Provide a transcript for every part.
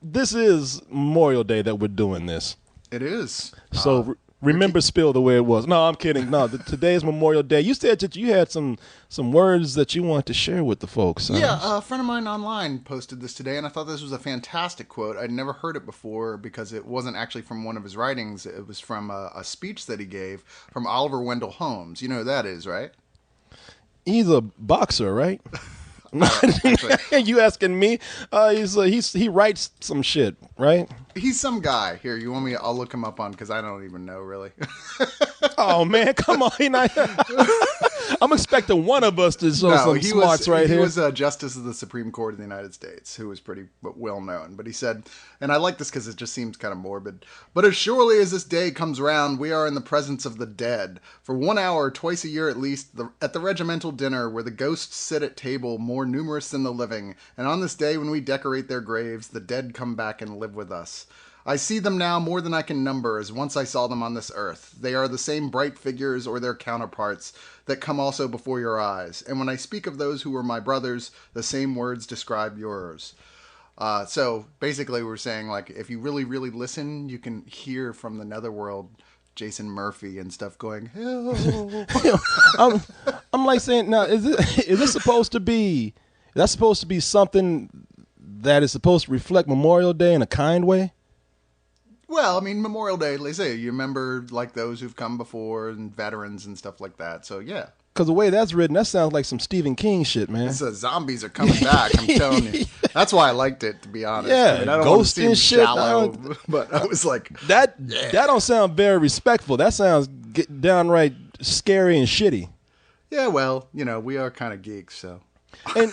this is Memorial Day that we're doing this. It is. So remember Spill the way it was. No, I'm kidding. No, today is Memorial Day. You said that you had some words that you wanted to share with the folks. Yeah, a friend of mine online posted this today, and I thought this was a fantastic quote. I'd never heard it before because it wasn't actually from one of his writings. It was from a speech that he gave from Oliver Wendell Holmes. You know who that is, right? He's a boxer, right? You asking me? He writes some shit, right? He's some guy. Here, you want me? I'll look him up on because I don't even know really. Oh man, come on! I'm expecting one of us to show some smarts right here. He was a justice of the Supreme Court of the United States who was pretty well known. But he said, and I like this because it just seems kind of morbid. But as surely as this day comes round, we are in the presence of the dead. For 1 hour, twice a year at least, at the regimental dinner where the ghosts sit at table more numerous than the living. And on this day when we decorate their graves, the dead come back and live with us. I see them now more than I can number, as once I saw them on this earth. They are the same bright figures or their counterparts that come also before your eyes. And when I speak of those who were my brothers, the same words describe yours. So basically we're saying, like, if you really, really listen, you can hear from the netherworld Jason Murphy and stuff going, help. I'm like saying, now, is this supposed to be, that's supposed to be something that is supposed to reflect Memorial Day in a kind way? Well, I mean, Memorial Day, they say, you remember, like, those who've come before and veterans and stuff like that. So, yeah. Because the way that's written, that sounds like some Stephen King shit, man. It says zombies are coming back, I'm telling you. That's why I liked it, to be honest. Yeah, I mean, I don't ghost want to and seem shit. shallow, but I was like... That don't sound very respectful. That sounds downright scary and shitty. Yeah, well, you know, we are kind of geeks, so... And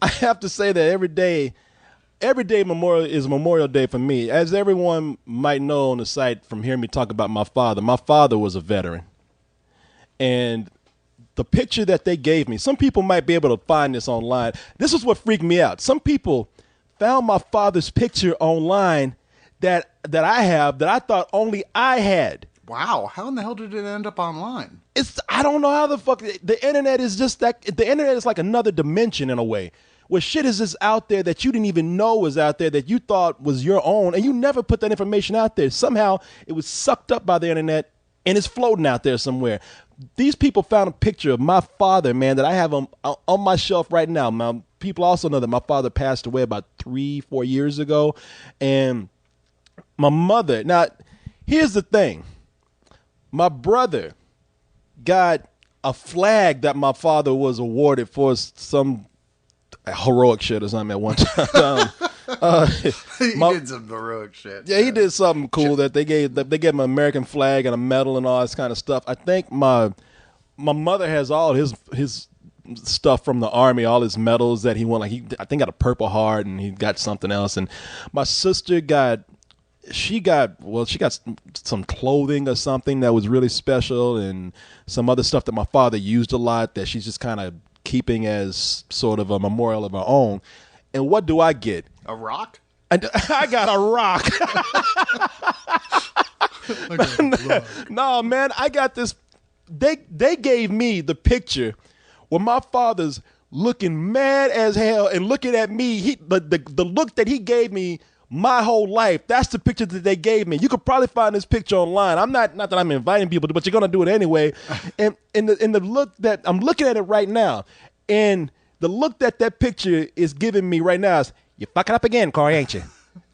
I have to say that every day Memorial is Memorial Day for me. As everyone might know on the site from hearing me talk about my father was a veteran. And the picture that they gave me, some people might be able to find this online. This is what freaked me out. Some people found my father's picture online that I have that I thought only I had. Wow, how in the hell did it end up online? I don't know how the fuck the internet is just that. The internet is like another dimension in a way. Where shit is just out there that you didn't even know was out there that you thought was your own, and you never put that information out there. Somehow it was sucked up by the internet and it's floating out there somewhere. These people found a picture of my father, man, that I have on my shelf right now. Now, people also know that my father passed away about 3-4 years ago, and my mother. Now, here's the thing: my brother got a flag that my father was awarded for some heroic shit or something at one time. He did some heroic shit. Yeah, he did something cool that they gave him an American flag and a medal and all this kind of stuff. I think my mother has all his stuff from the Army, all his medals that he won. Like I think got a Purple Heart and he got something else. And my sister got some clothing or something that was really special and some other stuff that my father used a lot that she's just kind of keeping as sort of a memorial of her own. And what do I get? A rock? I got a rock. No, man, I got this. They gave me the picture where my father's looking mad as hell and looking at me. The look that he gave me my whole life, that's the picture that they gave me. You could probably find this picture online. I'm not that I'm inviting people to, but you're gonna do it anyway. And in the look that I'm looking at it right now, and the look that picture is giving me right now is, you're fucking up again, Korey, ain't you?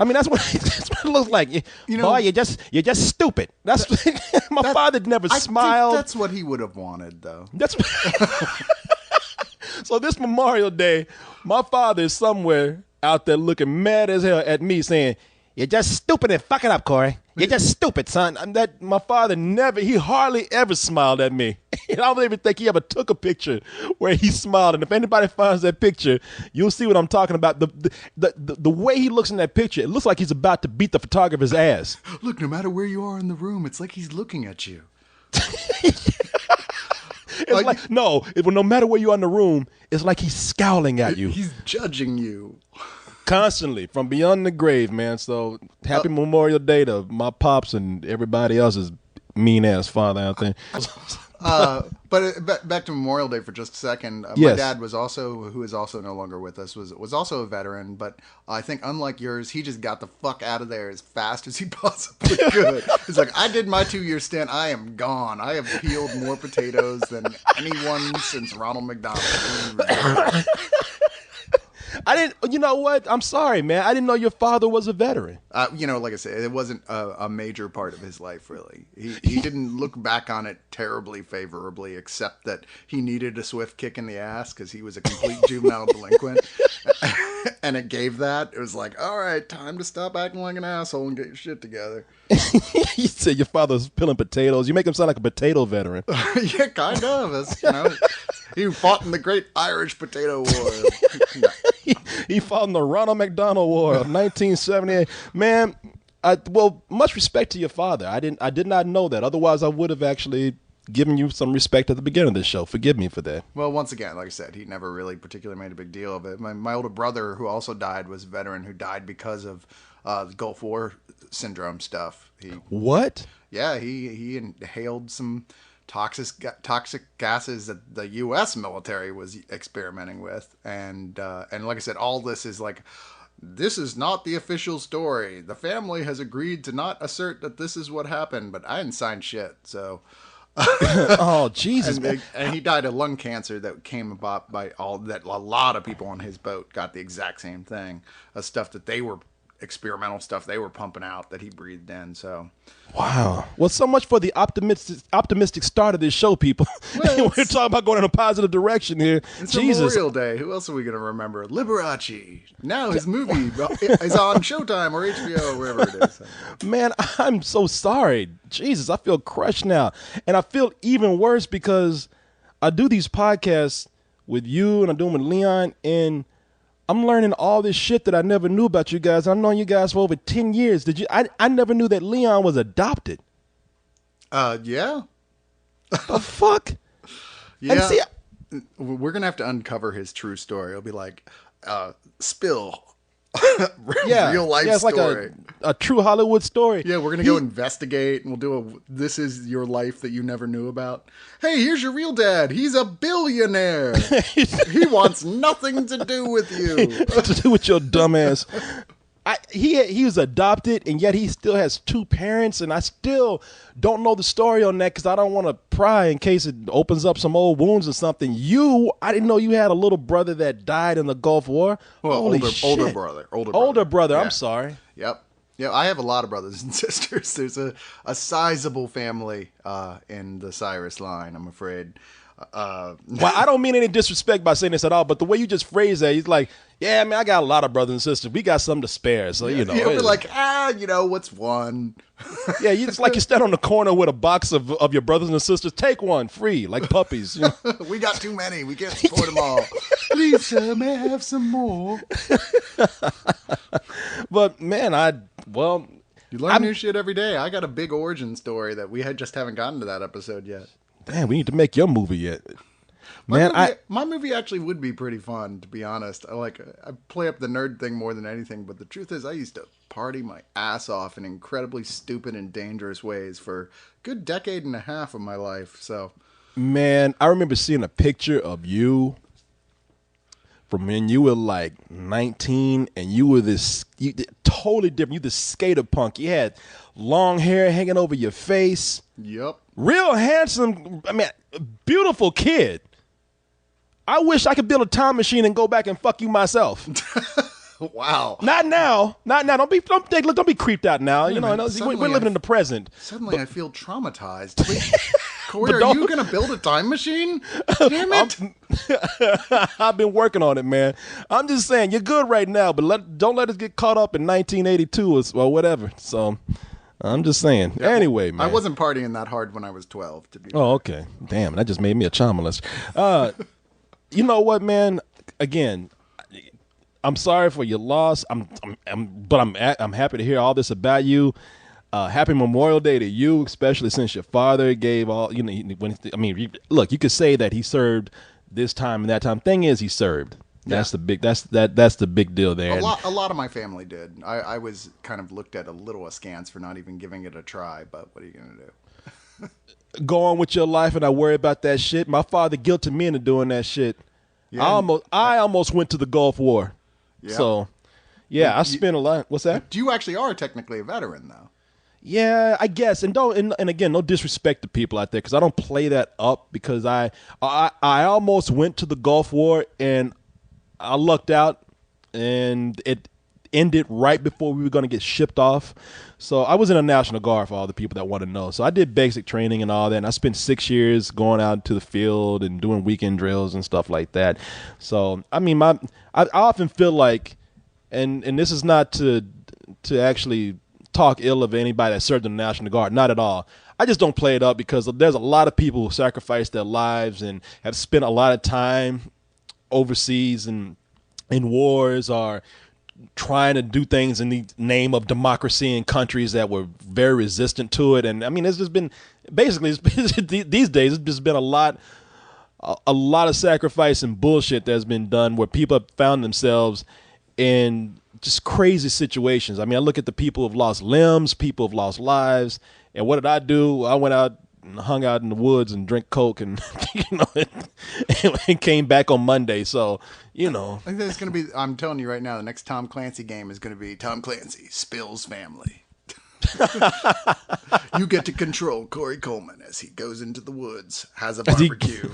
I mean, that's what it looks like. Boy, you're just stupid. That's my father never smiled. Think that's what he would have wanted, though. So this Memorial Day, my father is somewhere out there looking mad as hell at me saying, you're just stupid and fucking up, Korey. You're just stupid, son. That my father he hardly ever smiled at me. And I don't even think he ever took a picture where he smiled. And if anybody finds that picture, you'll see what I'm talking about. The way he looks in that picture, it looks like he's about to beat the photographer's ass. Look, no matter where you are in the room, it's like he's looking at you. It's no matter where you are in the room, it's like he's scowling at you. He's judging you. Constantly, from beyond the grave, man. So, happy Memorial Day to my pops and everybody else's mean-ass father out there. Back to Memorial Day for just a second. My Yes. dad was also, who is also no longer with us, was also a veteran. But I think, unlike yours, he just got the fuck out of there as fast as he possibly could. He's like, I did my 2-year stint. I am gone. I have peeled more potatoes than anyone since Ronald McDonald. I didn't. You know what? I'm sorry, man. I didn't know your father was a veteran. Like I said, it wasn't a major part of his life, really. He didn't look back on it terribly favorably, except that he needed a swift kick in the ass because he was a complete juvenile delinquent. And it gave that. It was like, all right, time to stop acting like an asshole and get your shit together. You said your father's peeling potatoes. You make him sound like a potato veteran. Yeah, kind of. He fought in the Great Irish Potato War. He fought in the Ronald McDonald War of 1978. Man, much respect to your father. I did not know that. Otherwise, I would have actually given you some respect at the beginning of this show. Forgive me for that. Well, once again, like I said, he never really particularly made a big deal of it. My older brother, who also died, was a veteran who died because of the Gulf War syndrome stuff. What? Yeah, he inhaled some toxic gases that the U.S. military was experimenting with, and like I said, all this is like, this is not the official story. The family has agreed to not assert that this is what happened, but I didn't sign shit. So, oh Jesus! and he died of lung cancer that came about by all that. A lot of people on his boat got the exact same thing, stuff that they were experimental stuff they were pumping out that he breathed in. So wow. Well, so much for the optimistic start of this show, people. Well, we're talking about going in a positive direction here. It's Jesus. Memorial Day. Who else are we going to remember? Liberace. Now his movie is on Showtime or HBO or wherever it is. Man, I'm so sorry. Jesus, I feel crushed now. And I feel even worse because I do these podcasts with you and I do them with Leon, and I'm learning all this shit that I never knew about you guys. I've known you guys for over 10 years. I never knew that Leon was adopted. Yeah. The fuck? Yeah. And see, we're going to have to uncover his true story. It'll be like, spill. Real life it's story. Like a true Hollywood story. Yeah, we're going to go investigate, and we'll do this is your life that you never knew about. Hey, here's your real dad. He's a billionaire. He wants nothing to do with you. To do with your dumb ass. He was adopted, and yet he still has 2 parents, and I still don't know the story on that because I don't want to pry in case it opens up some old wounds or something. I didn't know you had a little brother that died in the Gulf War. Well, Holy shit. Older brother. Yeah. I'm sorry. Yep. Yeah, I have a lot of brothers and sisters. There's a sizable family in the Cyrus line, I'm afraid. Well, I don't mean any disrespect by saying this at all, but the way you just phrase that, he's like, yeah, man, I got a lot of brothers and sisters. We got something to spare. So, you know. Yeah, we're like, what's one? Yeah, you just like you stand on the corner with a box of your brothers and sisters. Take one, free, like puppies. You know? We got too many. We can't support them all. Please, sir, may I have some more? But, man, you learn new shit every day. I got a big origin story that we just haven't gotten to that episode yet. Damn, we need to make your movie yet. My movie actually would be pretty fun, to be honest. I play up the nerd thing more than anything, but the truth is I used to party my ass off in incredibly stupid and dangerous ways for a good decade and a half of my life. So, man, I remember seeing a picture of you from when you were like 19, and you were totally different. You the skater punk. You had long hair hanging over your face. Yep. Real handsome, beautiful kid. I wish I could build a time machine and go back and fuck you myself. Wow. Not now. Don't be creeped out now. Wait, you know, we're living in the present. Suddenly I feel traumatized. Korey, are you going to build a time machine? Damn it. I've been working on it, man. I'm just saying, you're good right now, but don't let us get caught up in 1982 or whatever. So I'm just saying. Yeah, anyway, man. I wasn't partying that hard when I was 12, to be fair. Oh, okay. Damn, that just made me a childmolester. You know what, man? Again, I'm sorry for your loss. But I'm happy to hear all this about you. Happy Memorial Day to you, especially since your father gave all. Look, you could say that he served this time and that time. Thing is, he served. That's the big. That's the big deal there. A lot of my family did. I was kind of looked at a little askance for not even giving it a try. But what are you gonna do? go on with your life and not worry about that shit. My father guilted me into doing that shit. Yeah, I almost went to the Gulf War. Yeah. So, yeah, I spent a lot. What's that? You actually are technically a veteran, though. Yeah, I guess, and again, no disrespect to people out there because I don't play that up because I almost went to the Gulf War and I lucked out and it ended right before we were going to get shipped off. So I was in a National Guard for all the people that want to know. So I did basic training and all that, and I spent 6 years going out to the field and doing weekend drills and stuff like that. So I mean, I often feel like, and this is not to actually talk ill of anybody that served in the National Guard, not at all. I just don't play it up because there's a lot of people who sacrificed their lives and have spent a lot of time overseas and in wars or trying to do things in the name of democracy in countries that were very resistant to it. And I mean, it's just been basically these days it's just been a lot of sacrifice and bullshit that's been done where people have found themselves in just crazy situations. I mean, I look at the people who've lost limbs, people who've lost lives, and what did I do? I went out and hung out in the woods and drank Coke and and came back on Monday. So, I think that's going to be, I'm telling you right now, the next Tom Clancy game is going to be Tom Clancy Spills Family. You get to control Corey Coleman as he goes into the woods, has a barbecue.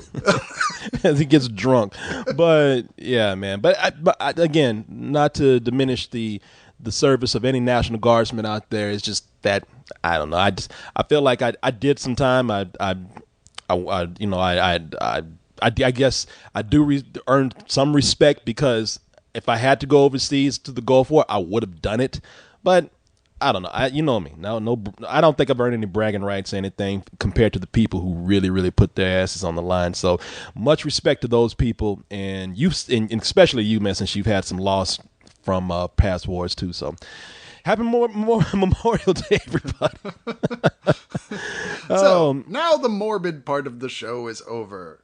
As he gets drunk. But yeah, man. But again, not to diminish the service of any National Guardsman out there. It's just that I don't know. I feel like I did some time. I guess I do earn some respect because if I had to go overseas to the Gulf War, I would have done it. But I don't know. You know me. No. I don't think I've earned any bragging rights or anything compared to the people who really, really put their asses on the line. So much respect to those people, and and especially you, man, since you've had some loss from past wars too. So happy Memorial Day, everybody. So now the morbid part of the show is over.